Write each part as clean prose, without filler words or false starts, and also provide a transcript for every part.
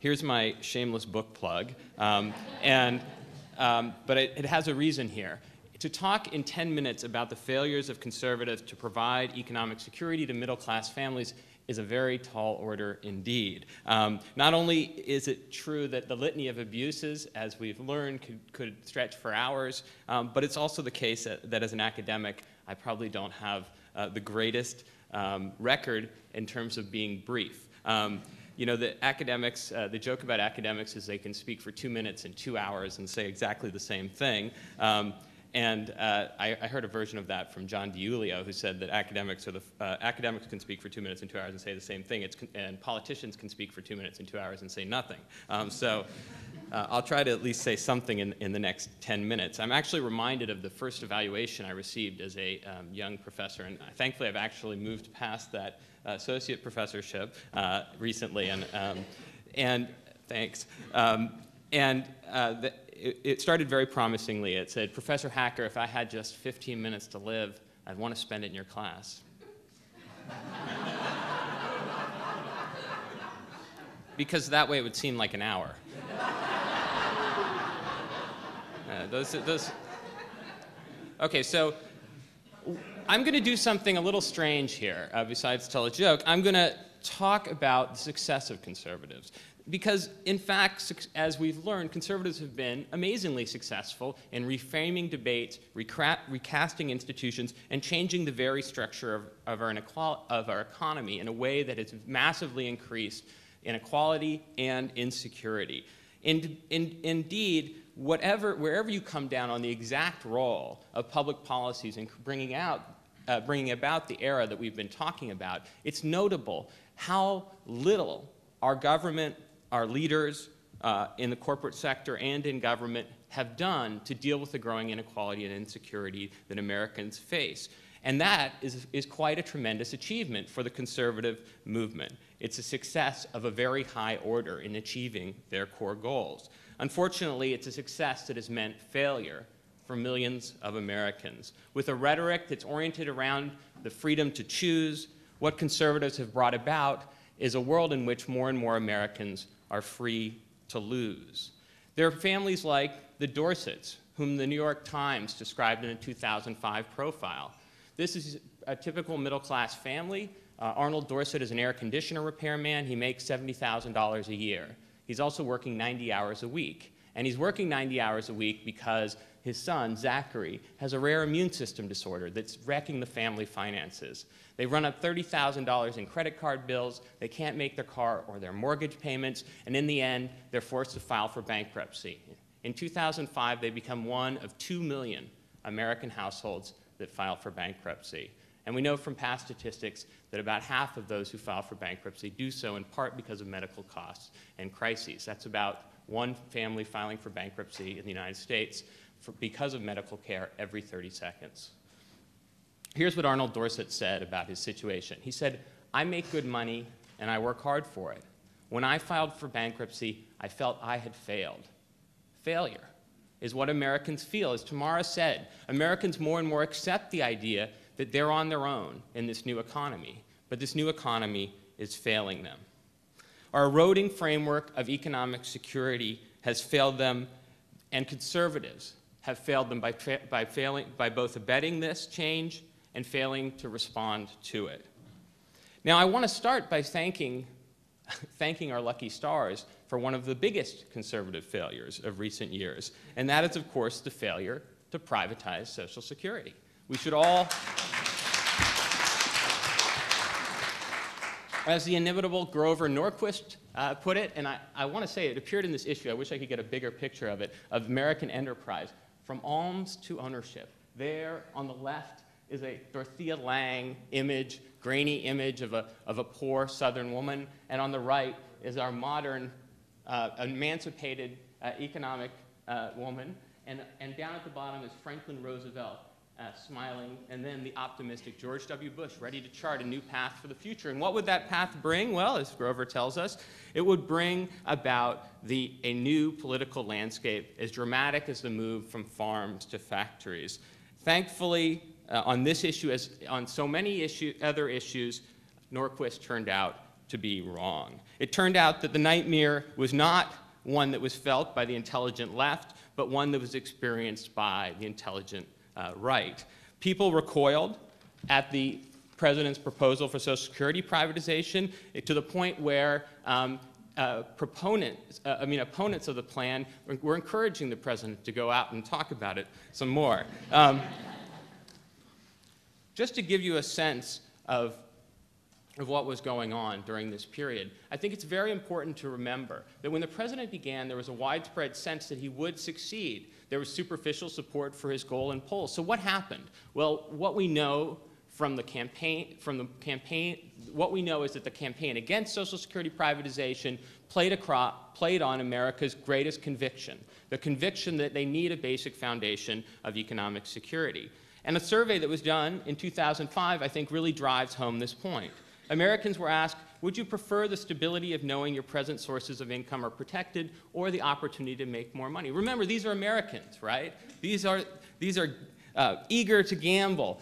Here's my shameless book plug, but it has a reason here. To talk in 10 minutes about the failures of conservatives to provide economic security to middle-class families is a very tall order indeed. Not only is it true that the litany of abuses, as we've learned, could stretch for hours, but it's also the case that as an academic, I probably don't have the greatest record in terms of being brief. You know, the joke about academics is they can speak for 2 minutes and 2 hours and say exactly the same thing. I heard a version of that from John DiIulio, who said that academics can speak for 2 minutes and 2 hours and say the same thing, and politicians can speak for 2 minutes and 2 hours and say nothing. I'll try to at least say something in the next 10 minutes. I'm actually reminded of the first evaluation I received as a young professor, and thankfully I've actually moved past that associate professorship recently, and thanks. It started very promisingly. It said, "Professor Hacker, if I had just 15 minutes to live, I'd want to spend it in your class." Because that way it would seem like an hour. Okay, so I'm going to do something a little strange here, besides tell a joke. I'm going to talk about the success of conservatives. Because, in fact, as we've learned, conservatives have been amazingly successful in reframing debates, recasting institutions, and changing the very structure of our economy in a way that has massively increased inequality and insecurity. Indeed, wherever you come down on the exact role of public policies in bringing about the era that we've been talking about, it's notable how little our government, our leaders in the corporate sector and in government have done to deal with the growing inequality and insecurity that Americans face. And that is quite a tremendous achievement for the conservative movement. It's a success of a very high order in achieving their core goals. Unfortunately, it's a success that has meant failure for millions of Americans. With a rhetoric that's oriented around the freedom to choose, what conservatives have brought about is a world in which more and more Americans are free to lose. There are families like the Dorsets, whom the New York Times described in a 2005 profile. This is a typical middle-class family. Arnold Dorset is an air conditioner repairman. He makes $70,000 a year. He's also working 90 hours a week. And he's working 90 hours a week because his son, Zachary, has a rare immune system disorder that's wrecking the family finances. They run up $30,000 in credit card bills, they can't make their car or their mortgage payments, and in the end, they're forced to file for bankruptcy. In 2005, they become one of 2 million American households that file for bankruptcy. And we know from past statistics that about half of those who file for bankruptcy do so in part because of medical costs and crises. That's about one family filing for bankruptcy in the United States because of medical care every 30 seconds. Here's what Arnold Dorset said about his situation. He said, "I make good money and I work hard for it. When I filed for bankruptcy, I felt I had failed." Failure is what Americans feel. As Tamara said, Americans more and more accept the idea that they're on their own in this new economy, but this new economy is failing them. Our eroding framework of economic security has failed them, and conservatives have failed them by both abetting this change and failing to respond to it. Now, I want to start by thanking our lucky stars for one of the biggest conservative failures of recent years, and that is, of course, the failure to privatize Social Security. We should all, as the inimitable Grover Norquist put it, and I want to say it appeared in this issue, I wish I could get a bigger picture of it, of American Enterprise, from alms to ownership. There on the left is a Dorothea Lange image, grainy image of a poor Southern woman, and on the right is our modern, emancipated economic woman, and down at the bottom is Franklin Roosevelt smiling, and then the optimistic George W. Bush ready to chart a new path for the future. And what would that path bring? Well, as Grover tells us, it would bring about a new political landscape as dramatic as the move from farms to factories. Thankfully, on this issue, as on so many other issues, Norquist turned out to be wrong. It turned out that the nightmare was not one that was felt by the intelligent left, but one that was experienced by the intelligent right. People recoiled at the president's proposal for Social Security privatization to the point where opponents of the plan were encouraging the president to go out and talk about it some more. Just to give you a sense of what was going on during this period, I think it's very important to remember that when the president began, there was a widespread sense that he would succeed. There was superficial support for his goal in polls. So what happened? Well, what we know from the campaign, what we know is that the campaign against Social Security privatization played on America's greatest conviction, the conviction that they need a basic foundation of economic security. And a survey that was done in 2005, I think, really drives home this point. Americans were asked, would you prefer the stability of knowing your present sources of income are protected or the opportunity to make more money? Remember, these are Americans, right? These are eager to gamble,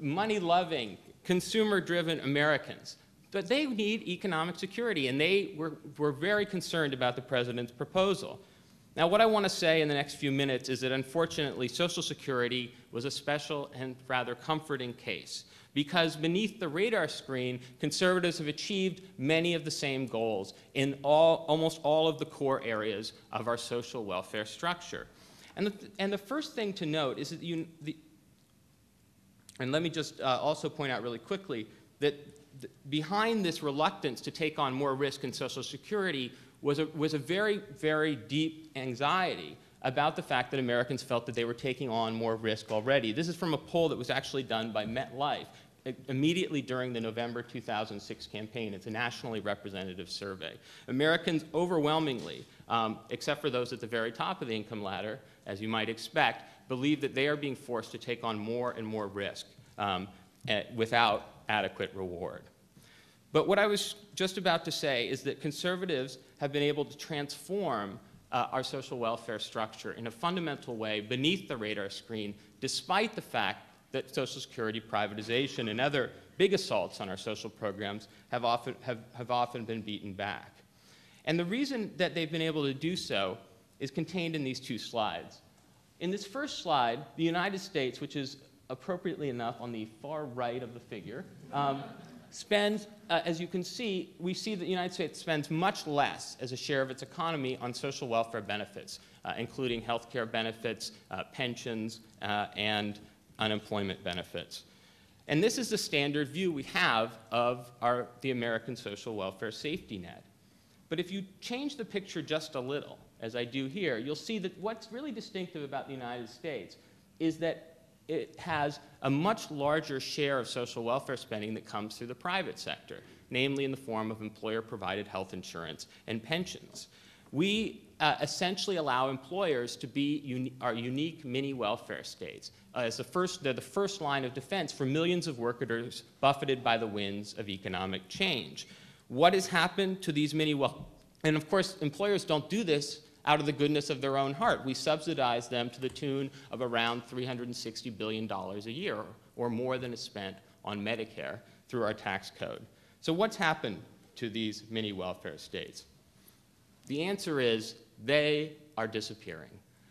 money-loving, consumer-driven Americans. But they need economic security, and they were very concerned about the president's proposal. Now, what I want to say in the next few minutes is that, unfortunately, Social Security was a special and rather comforting case, because beneath the radar screen, conservatives have achieved many of the same goals in almost all of the core areas of our social welfare structure. And the first thing to note is that and let me just also point out really quickly that behind this reluctance to take on more risk in Social Security was a very, very deep anxiety about the fact that Americans felt that they were taking on more risk already. This is from a poll that was actually done by MetLife immediately during the November 2006 campaign. It's a nationally representative survey. Americans overwhelmingly, except for those at the very top of the income ladder, as you might expect, believe that they are being forced to take on more and more risk without adequate reward. But what I was just about to say is that conservatives have been able to transform our social welfare structure in a fundamental way beneath the radar screen, despite the fact that Social Security privatization and other big assaults on our social programs have often been beaten back. And the reason that they've been able to do so is contained in these two slides. In this first slide, the United States, which is appropriately enough on the far right of the figure, spends, as you can see, we see that the United States spends much less as a share of its economy on social welfare benefits, including health care benefits, pensions, and unemployment benefits. And this is the standard view we have of the American social welfare safety net. But if you change the picture just a little, as I do here, you'll see that what's really distinctive about the United States is that it has a much larger share of social welfare spending that comes through the private sector, namely in the form of employer-provided health insurance and pensions. We essentially allow employers to be our unique mini welfare states. They're the first line of defense for millions of workers buffeted by the winds of economic change. What has happened to these and of course, employers don't do this out of the goodness of their own heart. We subsidize them to the tune of around $360 billion a year, or more than is spent on Medicare through our tax code. So what's happened to these mini welfare states? The answer is they are disappearing.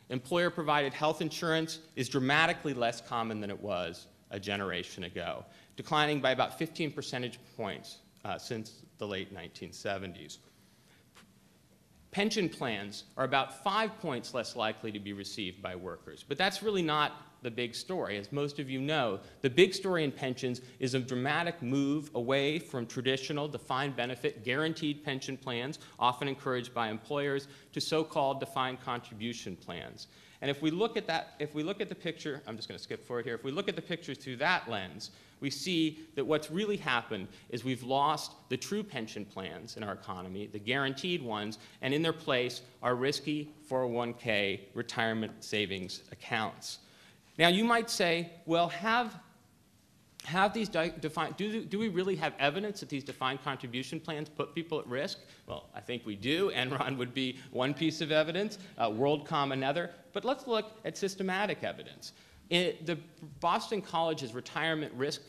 Employer-provided health insurance is dramatically less common than it was a generation ago, declining by about 15 percentage points since the late 1970s. Pension plans are about 5 points less likely to be received by workers. But that's really not the big story. As most of you know, the big story in pensions is a dramatic move away from traditional defined benefit guaranteed pension plans, often encouraged by employers, to so-called defined contribution plans. And if we look at the picture, I'm just going to skip forward here. If we look at the picture through that lens, we see that what's really happened is we've lost the true pension plans in our economy, the guaranteed ones, and in their place are risky 401k retirement savings accounts. Now, you might say, well, do we really have evidence that these defined contribution plans put people at risk? Well, I think we do. Enron would be one piece of evidence, WorldCom another. But let's look at systematic evidence. The Boston College's retirement risk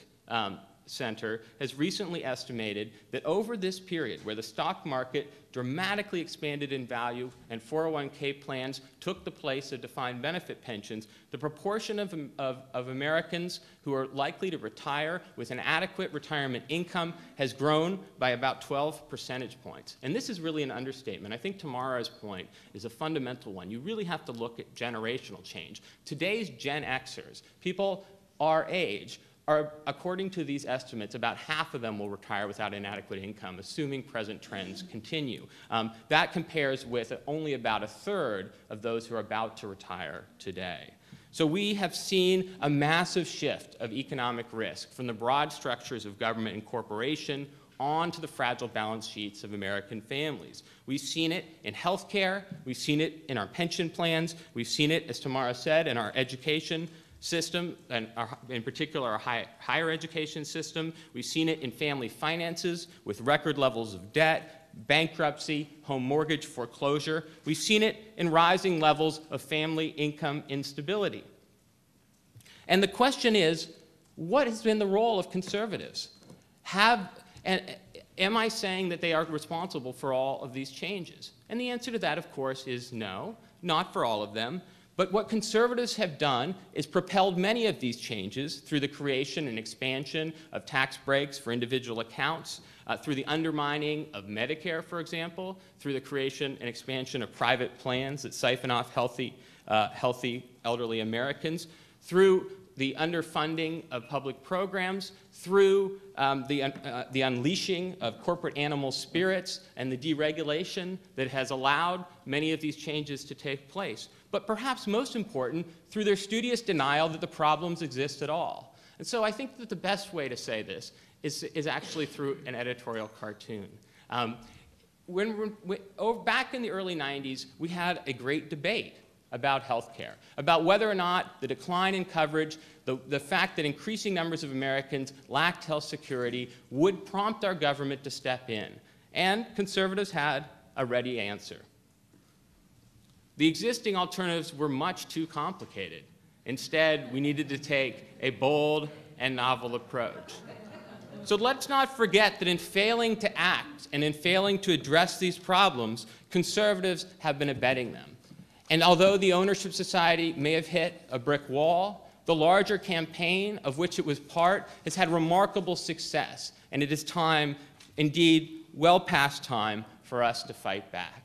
Center has recently estimated that over this period, where the stock market dramatically expanded in value and 401k plans took the place of defined benefit pensions, the proportion of Americans who are likely to retire with an adequate retirement income has grown by about 12 percentage points. And this is really an understatement. I think Tamara's point is a fundamental one. You really have to look at generational change. Today's Gen Xers, people our age, are, according to these estimates, about half of them will retire without an adequate income, assuming present trends continue. That compares with only about a third of those who are about to retire today. So we have seen a massive shift of economic risk from the broad structures of government and corporation onto the fragile balance sheets of American families. We've seen it in healthcare, we've seen it in our pension plans, we've seen it, as Tamara said, in our education system, and in particular our higher education system. We've seen it in family finances with record levels of debt, bankruptcy, home mortgage foreclosure. We've seen it in rising levels of family income instability. And the question is, what has been the role of conservatives? Am I saying that they are responsible for all of these changes? And the answer to that, of course, is no, not for all of them. But what conservatives have done is propelled many of these changes through the creation and expansion of tax breaks for individual accounts, through the undermining of Medicare, for example, through the creation and expansion of private plans that siphon off healthy elderly Americans, through the underfunding of public programs, through the unleashing of corporate animal spirits and the deregulation that has allowed many of these changes to take place. But perhaps most important, through their studious denial that the problems exist at all. And so I think that the best way to say this is actually through an editorial cartoon. Back in the early 90s, we had a great debate about healthcare, about whether or not the decline in coverage, the fact that increasing numbers of Americans lacked health security would prompt our government to step in. And conservatives had a ready answer. The existing alternatives were much too complicated. Instead, we needed to take a bold and novel approach. So let's not forget that in failing to act and in failing to address these problems, conservatives have been abetting them. And although the ownership society may have hit a brick wall, the larger campaign of which it was part has had remarkable success. And it is time, indeed, well past time, for us to fight back.